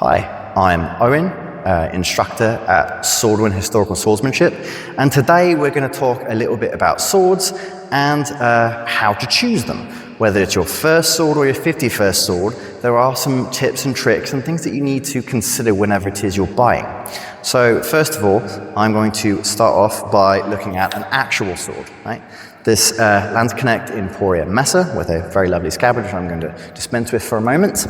Hi, I'm Owen, instructor at Swordwin Historical Swordsmanship, and today we're going to talk a little bit about swords and how to choose them. Whether it's your first sword or your 51st sword, there are some tips and tricks and things that you need to consider whenever it is you're buying. So first of all, I'm going to start off by looking at an actual sword, right? This Landsknecht Emporia Messer with a very lovely scabbard, which I'm going to dispense with for a moment.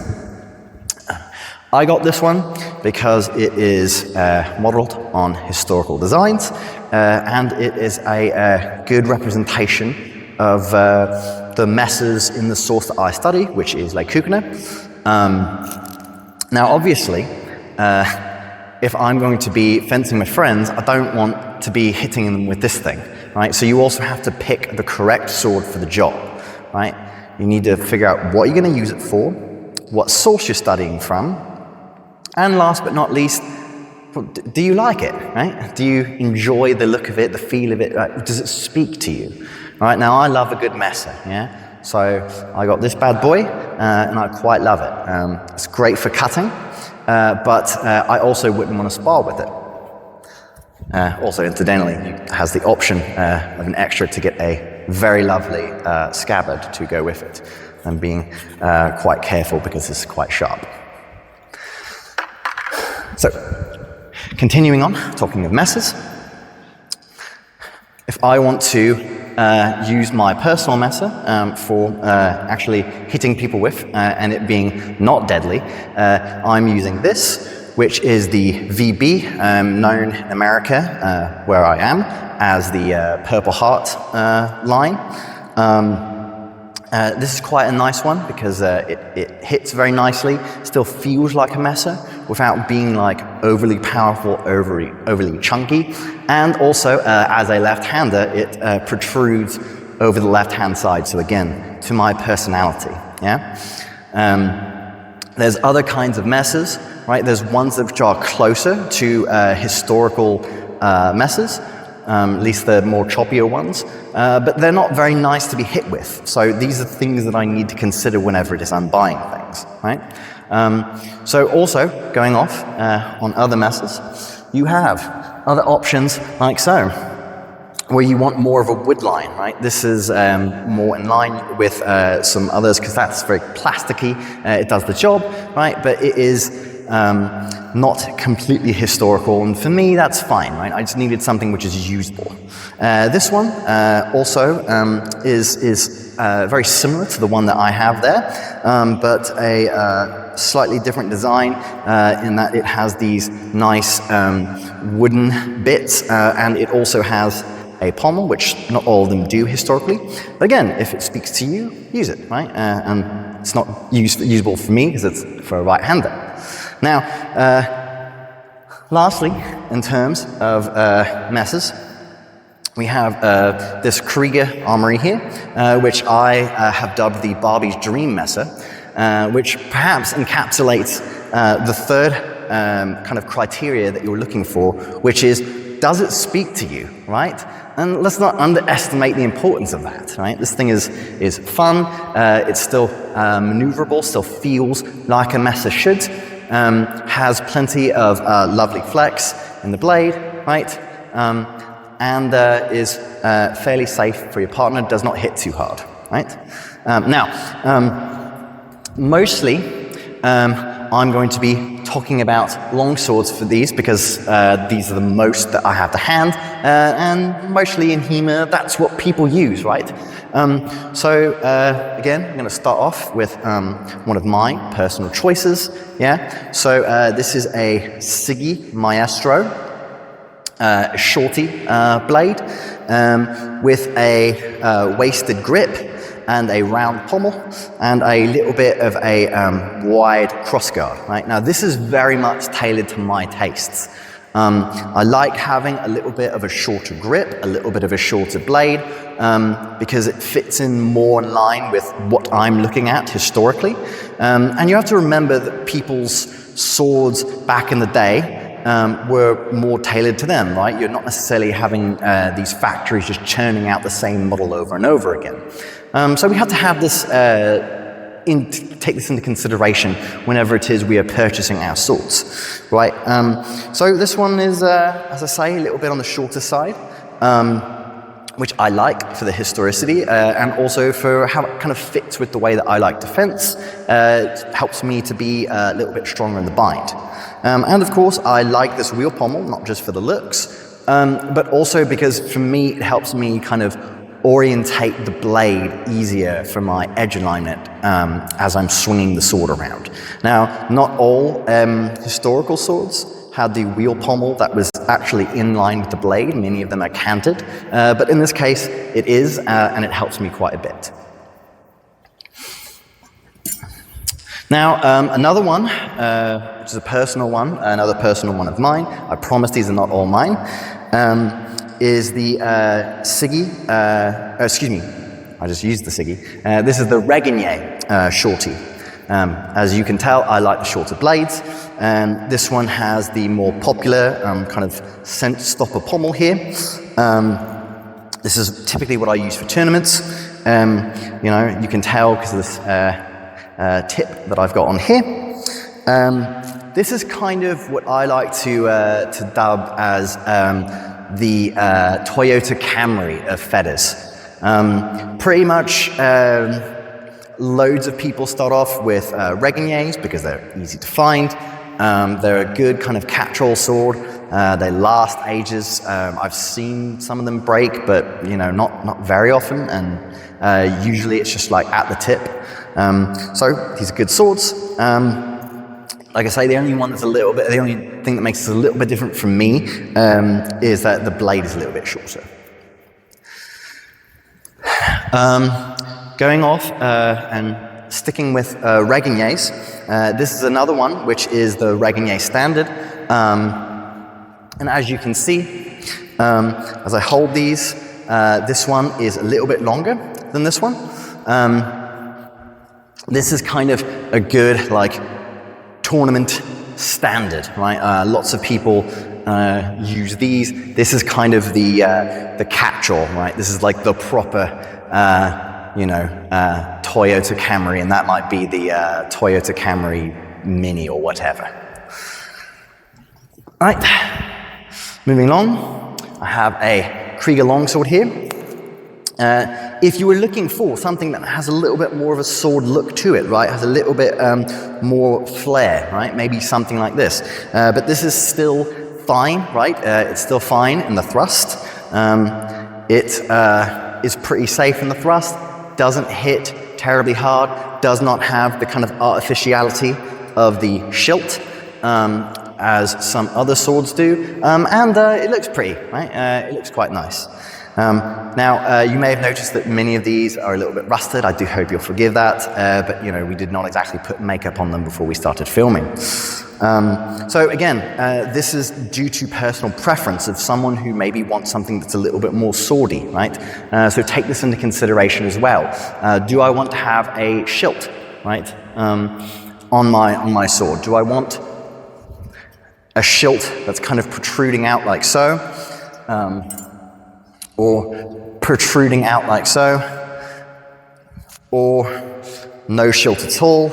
I got this one because it is modeled on historical designs and it is a good representation of the messers in the source that I study, which is Le Kukner. Now obviously, if I'm going to be fencing with friends, I don't want to be hitting them with this thing, right? So you also have to pick the correct sword for the job, right? You need to figure out what you're going to use it for, what source you're studying from, and last but not least, do you like it, right? Do you enjoy the look of it, the feel of it? Does it speak to you? All right, now I love a good messer, yeah? So I got this bad boy, and I quite love it. It's great for cutting, but I also wouldn't want to spar with it. Also, incidentally, it has the option of an extra to get a very lovely scabbard to go with it. I'm being quite careful because it's quite sharp. So, continuing on, talking of messers, if I want to use my personal messer for actually hitting people with and it being not deadly, I'm using this, which is the VB, known in America, where I am, as the Purple Heart line. This is quite a nice one because it hits very nicely, still feels like a messer without being like overly powerful, overly chunky, and also as a left-hander it protrudes over the left-hand side, so again, to my personality, yeah? There's other kinds of messers, right? There's ones which are closer to historical messers, at least the more choppier ones, but they're not very nice to be hit with. So these are things that I need to consider whenever it is I'm buying things, right? So also, going off on other messers, you have other options like so, where you want more of a wood line, right? This is more in line with some others because that's very plasticky. It does the job, right? But it is not completely historical, and for me that's fine, right? I just needed something which is usable. This one also is very similar to the one that I have there, but a slightly different design in that it has these nice wooden bits, and it also has a pommel, which not all of them do historically. But again, if it speaks to you, use it, right? And it's not usable for me because it's for a right-hander. Now, lastly, in terms of messers, we have this Krieger armory here, which I have dubbed the Barbie's Dream Messer, which perhaps encapsulates the third kind of criteria that you're looking for, which is, does it speak to you, right? And let's not underestimate the importance of that, right? This thing is fun, it's still maneuverable, still feels like a messer should, has plenty of lovely flex in the blade, right? And is fairly safe for your partner, does not hit too hard, right? Mostly I'm going to be talking about long swords for these because these are the most that I have to hand, and mostly in HEMA that's what people use, right? Again, I'm going to start off with one of my personal choices, yeah? So this is a Sigi Maestro shorty blade with a wasted grip and a round pommel and a little bit of a wide crossguard, right? Now this is very much tailored to my tastes. I like having a little bit of a shorter grip, a little bit of a shorter blade, because it fits in more in line with what I'm looking at historically. And you have to remember that people's swords back in the day were more tailored to them, right? You're not necessarily having these factories just churning out the same model over and over again. So we have to have this take this into consideration whenever it is we are purchasing our swords, right? So this one is, as I say, a little bit on the shorter side, which I like for the historicity, and also for how it kind of fits with the way that I like defense. It helps me to be a little bit stronger in the bind. And of course, I like this wheel pommel, not just for the looks, but also because for me, it helps me kind of orientate the blade easier for my edge alignment as I'm swinging the sword around. Now, not all historical swords had the wheel pommel that was actually in line with the blade. Many of them are canted, but in this case, it is, and it helps me quite a bit. Now, another one, which is a personal one, another personal one of mine, I promise these are not all mine, is the Siggy, excuse me, I just used the Siggy. This is the Reginier shorty. As you can tell, I like the shorter blades. This one has the more popular kind of scent stopper pommel here. This is typically what I use for tournaments. You know, you can tell because of this tip that I've got on here. This is kind of what I like to dub as the Toyota Camry of feathers. Pretty much loads of people start off with Reginiers because they're easy to find. They're a good kind of catch-all sword. They last ages. I've seen some of them break, but you know, not very often, and usually it's just like at the tip. So these are good swords. Like I say, the only thing that makes this a little bit different from me is that the blade is a little bit shorter. Going off and sticking with Reginiers, this is another one which is the Reginier Standard. And as you can see, as I hold these, this one is a little bit longer than this one. This is kind of a good like tournament standard, right? Lots of people use these. This is kind of the catch-all, right? This is like the proper, Toyota Camry, and that might be the Toyota Camry Mini or whatever. Right, moving along, I have a Krieger longsword here. If you were looking for something that has a little bit more of a sword look to it, right, has a little bit more flair, right, maybe something like this. But this is still fine, right? It's still fine in the thrust. It is pretty safe in the thrust, doesn't hit terribly hard, does not have the kind of artificiality of the shield as some other swords do, and it looks pretty, right? It looks quite nice. Now, you may have noticed that many of these are a little bit rusted. I do hope you'll forgive that, but you know, we did not exactly put makeup on them before we started filming. So again, this is due to personal preference of someone who maybe wants something that's a little bit more swordy, right? So take this into consideration as well. Do I want to have a shield, right, on my sword? Do I want a shield that's kind of protruding out like so? Or protruding out like so, or no shield at all,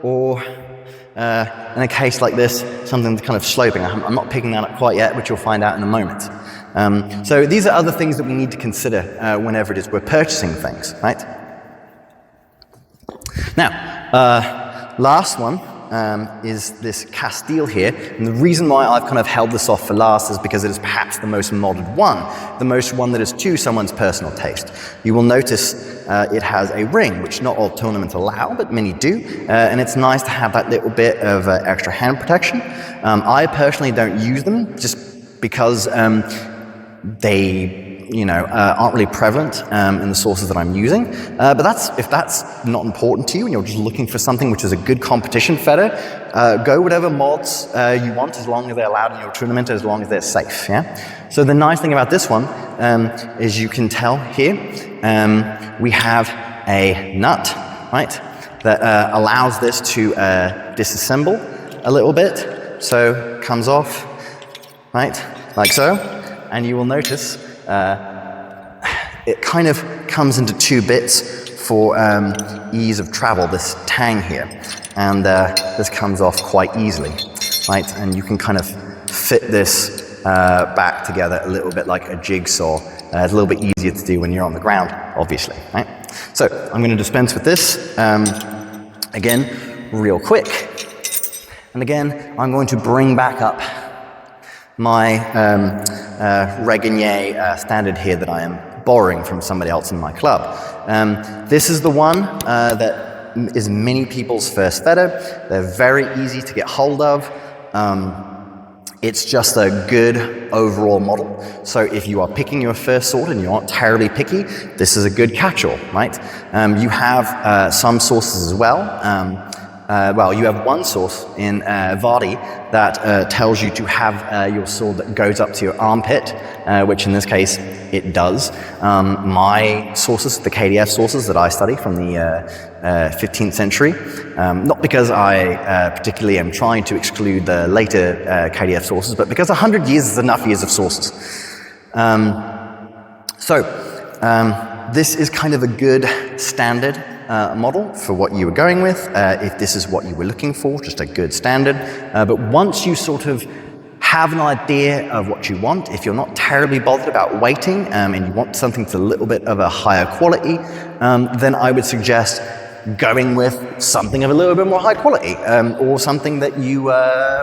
or in a case like this, something that's kind of sloping. I'm not picking that up quite yet, which you'll find out in a moment. So these are other things that we need to consider whenever it is we're purchasing things, right? Now, last one is this Castile here, and the reason why I've kind of held this off for last is because it is perhaps the most modern one, the most one that is to someone's personal taste. You will notice it has a ring, which not all tournaments allow, but many do, and it's nice to have that little bit of extra hand protection. I personally don't use them just because they aren't really prevalent in the sources that I'm using. But if that's not important to you and you're just looking for something which is a good competition feather, go whatever mods you want as long as they're allowed in your tournament, as long as they're safe, yeah? So the nice thing about this one is you can tell here, we have a nut, right, that allows this to disassemble a little bit. So comes off, right, like so, and you will notice it kind of comes into two bits for ease of travel, this tang here. And this comes off quite easily, right? And you can kind of fit this back together a little bit like a jigsaw. It's a little bit easier to do when you're on the ground, obviously, right? So I'm going to dispense with this again, real quick. And again, I'm going to bring back up my Regagnier standard here that I am borrowing from somebody else in my club. This is the one that is many people's first feather. They're very easy to get hold of. It's just a good overall model. So if you are picking your first sword and you're not terribly picky, this is a good catch-all, right? You have some sources as well. Well, you have one source in Vardy that tells you to have your sword that goes up to your armpit, which in this case it does. My sources, the KDF sources that I study from the 15th century, not because I particularly am trying to exclude the later KDF sources, but because 100 years is enough years of sources. This is kind of a good standard model for what you were going with, if this is what you were looking for, just a good standard. But once you sort of have an idea of what you want, if you're not terribly bothered about weighting and you want something that's a little bit of a higher quality, then I would suggest going with something of a little bit more high quality, or something that you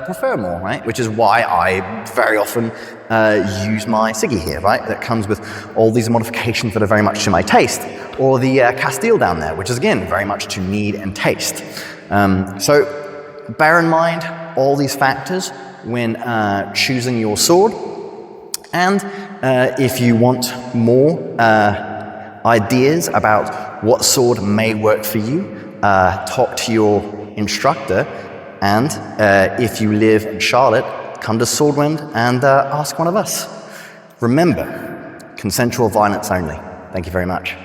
prefer more, right? Which is why I very often use my Siggy here, right? That comes with all these modifications that are very much to my taste. Or the Castile down there, which is again very much to need and taste. So bear in mind all these factors when choosing your sword. And if you want more ideas about what sword may work for you, talk to your instructor. And if you live in Charlotte, come to Swordwind and ask one of us. Remember, consensual violence only. Thank you very much.